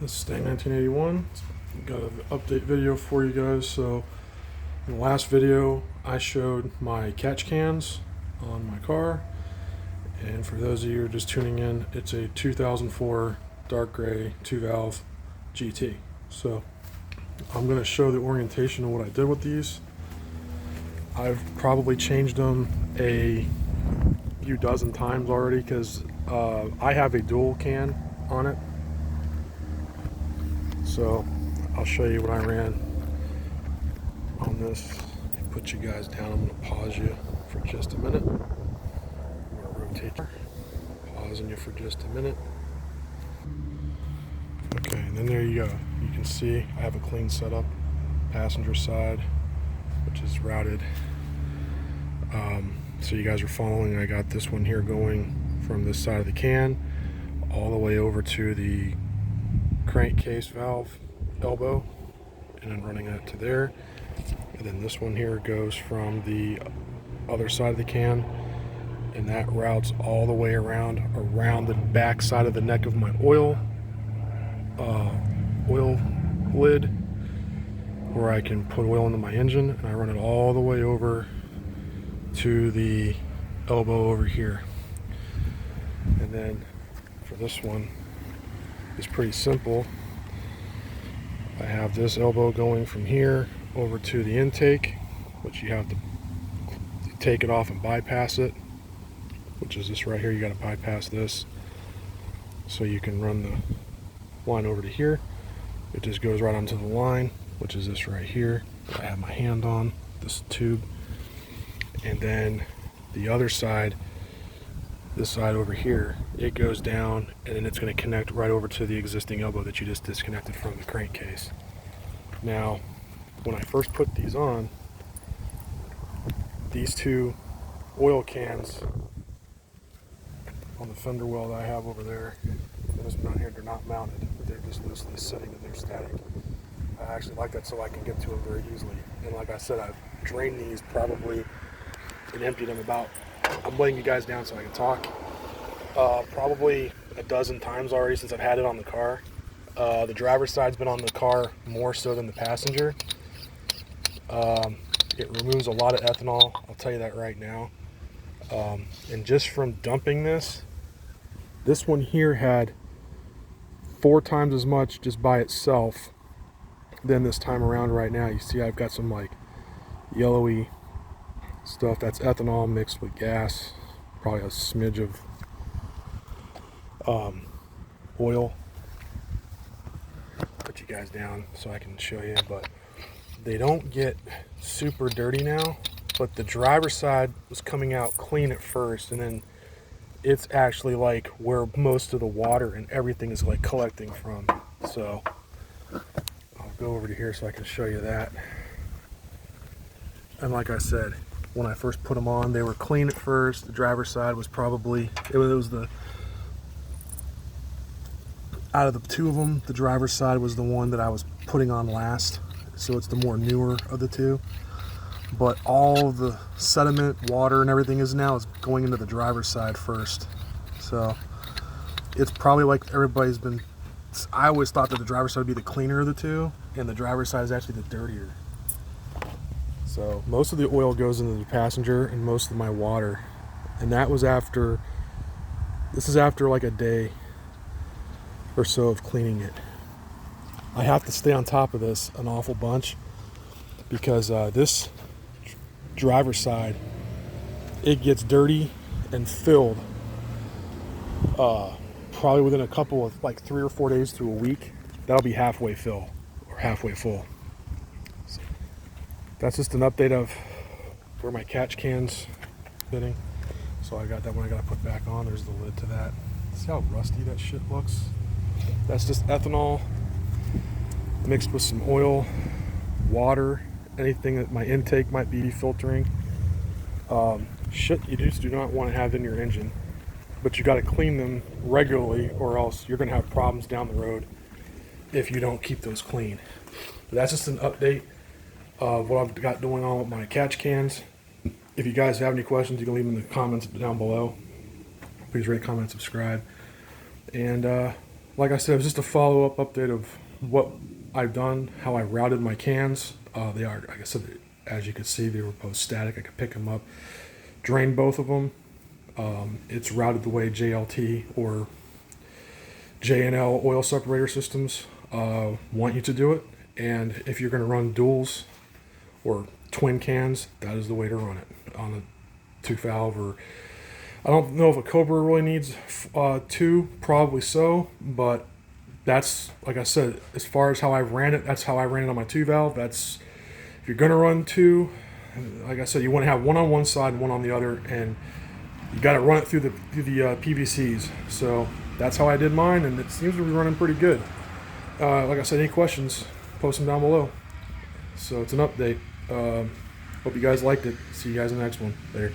This is Stang 1981. Got an update video for you guys. So in the last video I showed my catch cans on my car, and for those of you who are just tuning in, it's a 2004 dark gray 2-valve GT. So I'm going to show the orientation of what I did with these. I've probably changed them a few dozen times already because I have a dual can on it. So I'll show you what I ran on this. Let me put you guys down. I'm going to pause you for just a minute. I'm going to rotate you. Pausing you for just a minute. Okay, and then there you go. You can see I have a clean setup. Passenger side, which is routed. So you guys are following. I got this one here going from this side of the can all the way over to the crankcase valve elbow, and then running that to there, and then this one here goes from the other side of the can, and that routes all the way around the back side of the neck of my oil lid, where I can put oil into my engine, and I run it all the way over to the elbow over here. And then for this one, it's pretty simple. I have this elbow going from here over to the intake, which you have to take it off and bypass it, which is this right here. You got to bypass this so you can run the line over to here. It just goes right onto the line, which is this right here. I have my hand on this tube, and then the other side, this side over here, it goes down, and then it's going to connect right over to the existing elbow that you just disconnected from the crankcase. Now, when I first put these on, these two oil cans on the fender well that I have over there, and this one down here, they're not mounted. They're just loosely sitting and they're static. I actually like that so I can get to them very easily. And like I said, I've drained these probably and emptied them about, I'm letting you guys down so I can talk, probably a dozen times already since I've had it on the car. The driver's side's been on the car more so than the passenger. It removes a lot of ethanol, I'll tell you that right now. And just from dumping this one here had 4 times as much just by itself than this time around right now. You see I've got some like yellowy stuff. That's ethanol mixed with gas, probably a smidge of oil. Put you guys down so I can show you, but they don't get super dirty now, but the driver's side was coming out clean at first, and then it's actually like where most of the water and everything is like collecting from. So I'll go over to here so I can show you that. And like I said, when I first put them on, they were clean at first. The driver's side was probably, it was the, out of the two of them, the driver's side was the one that I was putting on last. So it's the more newer of the two. But all the sediment, water, and everything is going into the driver's side first. So it's probably like everybody's been, I always thought that the driver's side would be the cleaner of the two, and the driver's side is actually the dirtier. So most of the oil goes into the passenger and most of my water. And that was after, this is after like a day or so of cleaning it. I have to stay on top of this an awful bunch because this driver's side, it gets dirty and filled probably within a couple of like 3 or 4 days to a week. That'll be halfway fill or halfway full. So that's just an update of where my catch cans fitting. So I got that one I got to put back on. There's the lid to that. See how rusty that shit looks? That's just ethanol mixed with some oil, water, anything that my intake might be filtering. Shit you just do not want to have in your engine, but you got to clean them regularly, or else you're going to have problems down the road if you don't keep those clean. But that's just an update of what I've got going on with my catch cans. If you guys have any questions, you can leave them in the comments down below. Please rate, comment, subscribe, and like I said, it was just a follow-up update of what I've done, how I routed my cans. They are, like I said, as you can see, they were both static. I could pick them up, drain both of them. It's routed the way JLT or JandL oil separator systems want you to do it. And if you're going to run duals or twin cans, that is the way to run it on a 2-valve. Or I don't know if a Cobra really needs 2, probably so, but that's, like I said, as far as how I ran it, that's how I ran it on my 2-valve. That's, if you're going to run 2, like I said, you want to have one on one side and one on the other, and you got to run it through the PVCs. So that's how I did mine, and it seems to be running pretty good. Like I said, any questions, post them down below. So it's an update. Hope you guys liked it. See you guys in the next one. Later.